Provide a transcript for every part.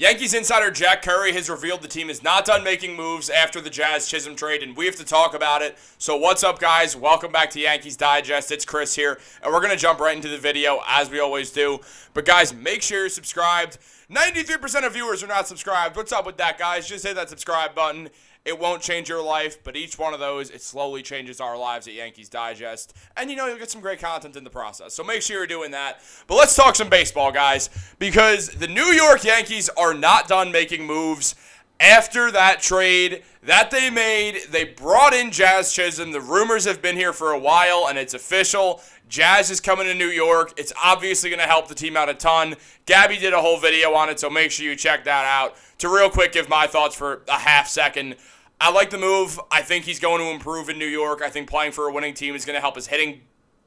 Yankees insider Jack Curry has revealed the team is not done making moves after the Jazz Chisholm trade, and we have to talk about it. So what's up, guys? Welcome back to Yankees Digest. It's Chris here, and we're going to jump right into the video, as we always do. But, guys, make sure you're subscribed. 93% of viewers are not subscribed. What's up with that, guys? Just hit that subscribe button. It won't change your life, but each one of those, it slowly changes our lives at Yankees Digest. And, you'll get some great content in the process. So make sure you're doing that. But let's talk some baseball, guys, because the New York Yankees are not done making moves. After that trade that they made, they brought in Jazz Chisholm. The rumors have been here for a while, and it's official. Jazz is coming to New York. It's obviously going to help the team out a ton. Gabby did a whole video on it, so make sure you check that out. To real quick give my thoughts for a half second, I like the move. I think he's going to improve in New York. I think playing for a winning team is going to help his hitting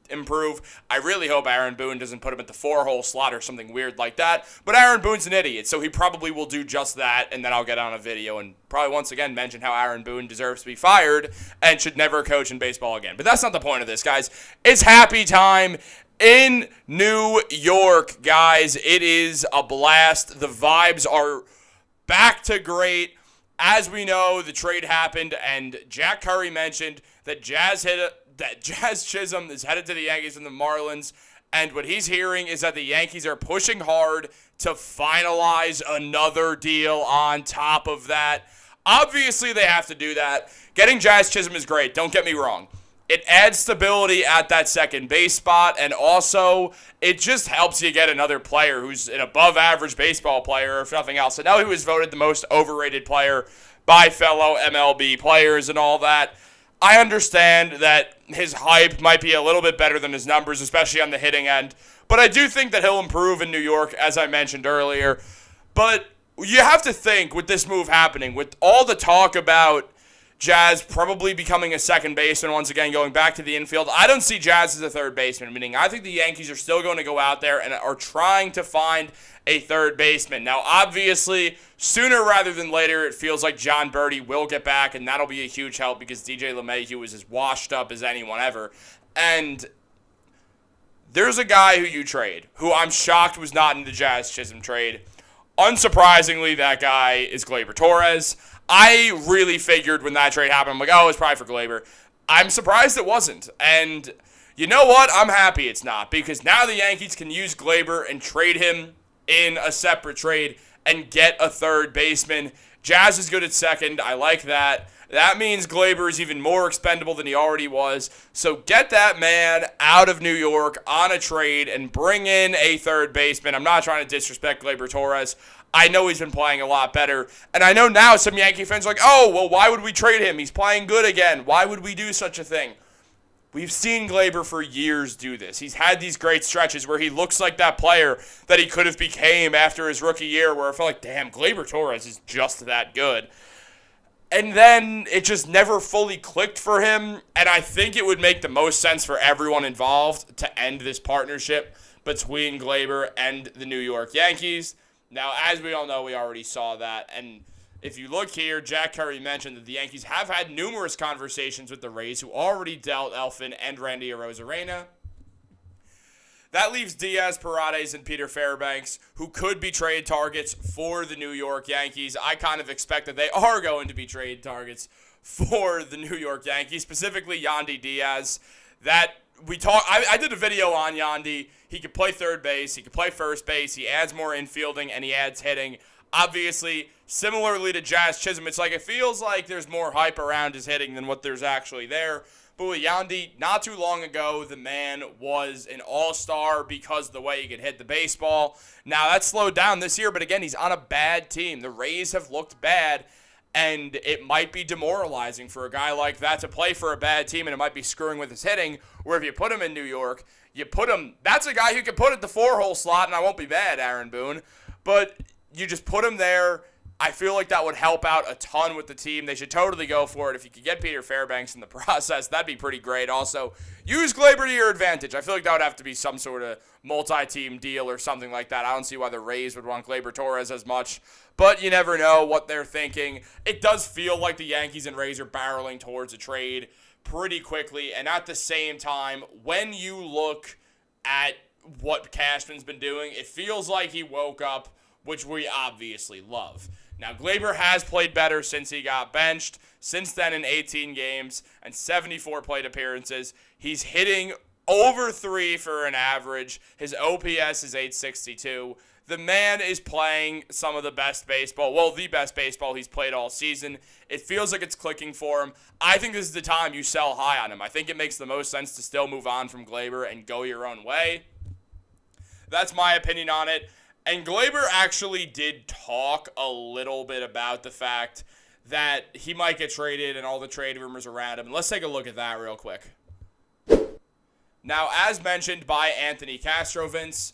improve. I really hope Aaron Boone doesn't put him at the 4-hole slot or something weird like that. But Aaron Boone's an idiot, so he probably will do just that, and then I'll get on a video and probably once again mention how Aaron Boone deserves to be fired and should never coach in baseball again. But that's not the point of this, guys. It's happy time in New York, guys. It is a blast. The vibes are back to great. As we know, the trade happened, and Jack Curry mentioned that Jazz Chisholm is headed to the Yankees from the Marlins, and what he's hearing is that the Yankees are pushing hard to finalize another deal on top of that. Obviously, they have to do that. Getting Jazz Chisholm is great, don't get me wrong. It adds stability at that second base spot, and also it just helps you get another player who's an above-average baseball player, if nothing else. I know he was voted the most overrated player by fellow MLB players and all that. I understand that his hype might be a little bit better than his numbers, especially on the hitting end, but I do think that he'll improve in New York, as I mentioned earlier. But you have to think, with this move happening, with all the talk about Jazz probably becoming a second baseman once again, going back to the infield, I don't see Jazz as a third baseman, meaning I think the Yankees are still going to go out there and are trying to find a third baseman. Now, obviously, sooner rather than later, it feels like John Birdie will get back, and that'll be a huge help because DJ LeMahieu is as washed up as anyone ever. And there's a guy who you trade, who I'm shocked was not in the Jazz Chisholm trade. Unsurprisingly, that guy is Gleyber Torres. I really figured when that trade happened, I'm like, oh, it's probably for Gleyber. I'm surprised it wasn't. And you know what? I'm happy it's not, because now the Yankees can use Gleyber and trade him in a separate trade and get a third baseman. Jazz is good at second. I like that. That means Gleyber is even more expendable than he already was. So get that man out of New York on a trade and bring in a third baseman. I'm not trying to disrespect Gleyber Torres. I know he's been playing a lot better. And I know now some Yankee fans are like, oh, well, why would we trade him? He's playing good again. Why would we do such a thing? We've seen Gleyber for years do this. He's had these great stretches where he looks like that player that he could have became after his rookie year, where I felt like, damn, Gleyber Torres is just that good. And then it just never fully clicked for him, and I think it would make the most sense for everyone involved to end this partnership between Gleyber and the New York Yankees. Now, as we all know, we already saw that, and if you look here, Jack Curry mentioned that the Yankees have had numerous conversations with the Rays, who already dealt Elfin and Randy Arozarena. That leaves Diaz, Paredes, and Peter Fairbanks, who could be trade targets for the New York Yankees. I kind of expect that they are going to be trade targets for the New York Yankees, specifically Yandy Diaz. I did a video on Yandy. He could play third base. He could play first base. He adds more infielding, and he adds hitting. Obviously, similarly to Jazz Chisholm, it's like it feels like there's more hype around his hitting than what there's actually there. But with Yandy, not too long ago, the man was an all-star because of the way he could hit the baseball. Now, that's slowed down this year, but again, he's on a bad team. The Rays have looked bad, and it might be demoralizing for a guy like that to play for a bad team, and it might be screwing with his hitting, where if you put him in New York, that's a guy who can put at the 4-hole slot, and I won't be mad, Aaron Boone, but you just put him there. I feel like that would help out a ton with the team. They should totally go for it. If you could get Peter Fairbanks in the process, that'd be pretty great. Also, use Gleyber to your advantage. I feel like that would have to be some sort of multi-team deal or something like that. I don't see why the Rays would want Gleyber Torres as much, but you never know what they're thinking. It does feel like the Yankees and Rays are barreling towards a trade pretty quickly, and at the same time, when you look at what Cashman's been doing, it feels like he woke up which we obviously love. Now, Gleyber has played better since he got benched. Since then, in 18 games and 74 plate appearances, he's hitting over 3 for an average. His OPS is 862. The man is playing some of the best baseball, well, the best baseball he's played all season. It feels like it's clicking for him. I think this is the time you sell high on him. I think it makes the most sense to still move on from Gleyber and go your own way. That's my opinion on it. And Gleyber actually did talk a little bit about the fact that he might get traded and all the trade rumors around him. And let's take a look at that real quick. Now, as mentioned by Anthony Castrovins,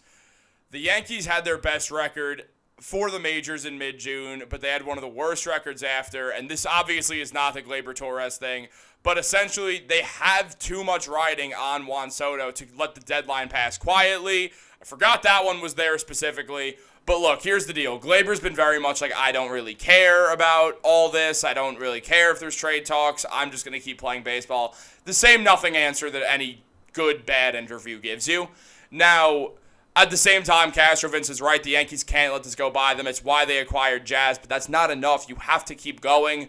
the Yankees had their best record for the majors in mid-June, but they had one of the worst records after, and this obviously is not the Gleyber-Torres thing, but essentially they have too much riding on Juan Soto to let the deadline pass quietly. I forgot that one was there specifically, but look, here's the deal. Gleyber's been very much like, I don't really care about all this. I don't really care if there's trade talks. I'm just going to keep playing baseball. The same nothing answer that any good, bad interview gives you. Now, at the same time, Castrovins is right. The Yankees can't let this go by them. It's why they acquired Jazz, but that's not enough. You have to keep going.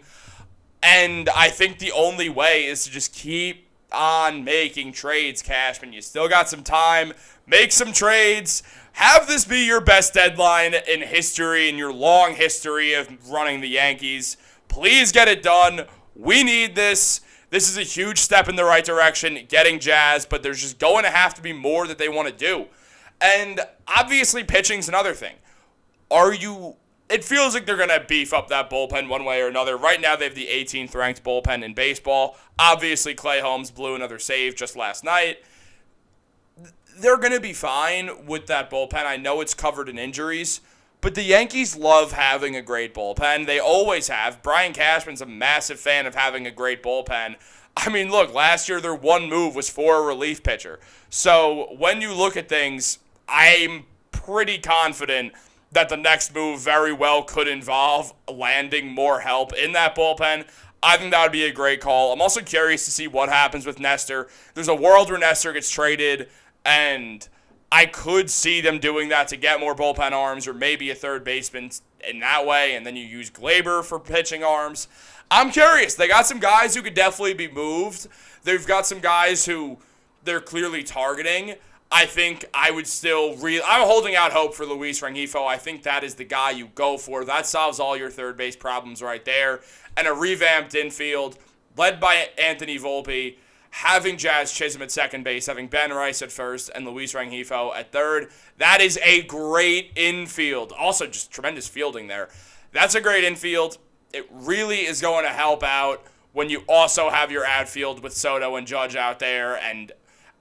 And I think the only way is to just keep on making trades, Cashman. You still got some time. Make some trades. Have this be your best deadline in history, in your long history of running the Yankees. Please get it done. We need this. This is a huge step in the right direction, getting Jazz, but there's just going to have to be more that they want to do. And obviously pitching's another thing. It feels like they're going to beef up that bullpen one way or another. Right now they have the 18th ranked bullpen in baseball. Obviously Clay Holmes blew another save just last night. They're going to be fine with that bullpen. I know it's covered in injuries, but the Yankees love having a great bullpen. They always have. Brian Cashman's a massive fan of having a great bullpen. I mean, look, last year their one move was for a relief pitcher. So when you look at things, I'm pretty confident that the next move very well could involve landing more help in that bullpen. I think that would be a great call. I'm also curious to see what happens with Nestor. There's a world where Nestor gets traded, and I could see them doing that to get more bullpen arms or maybe a third baseman in that way, and then you use Gleyber for pitching arms. I'm curious. They got some guys who could definitely be moved. They've got some guys who they're clearly targeting. I think I would still I'm holding out hope for Luis Rengifo. I think that is the guy you go for. That solves all your third base problems right there. And a revamped infield led by Anthony Volpe, having Jazz Chisholm at second base, having Ben Rice at first, and Luis Rengifo at third. That is a great infield. Also, just tremendous fielding there. That's a great infield. It really is going to help out when you also have your outfield with Soto and Judge out there, and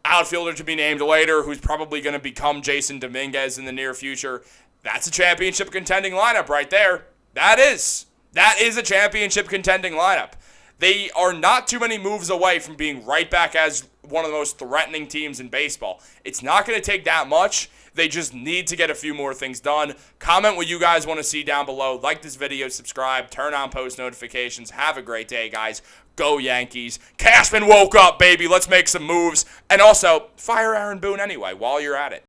outfielder to be named later who's probably going to become Jason Dominguez in the near future. That's a championship contending lineup right there. That is a championship contending lineup. They are not too many moves away from being right back as one of the most threatening teams in baseball. It's not going to take that much. They just need to get a few more things done. Comment what you guys want to see down below. Like this video, subscribe, turn on post notifications. Have a great day, guys. Go Yankees. Cashman woke up, baby. Let's make some moves. And also, fire Aaron Boone anyway while you're at it.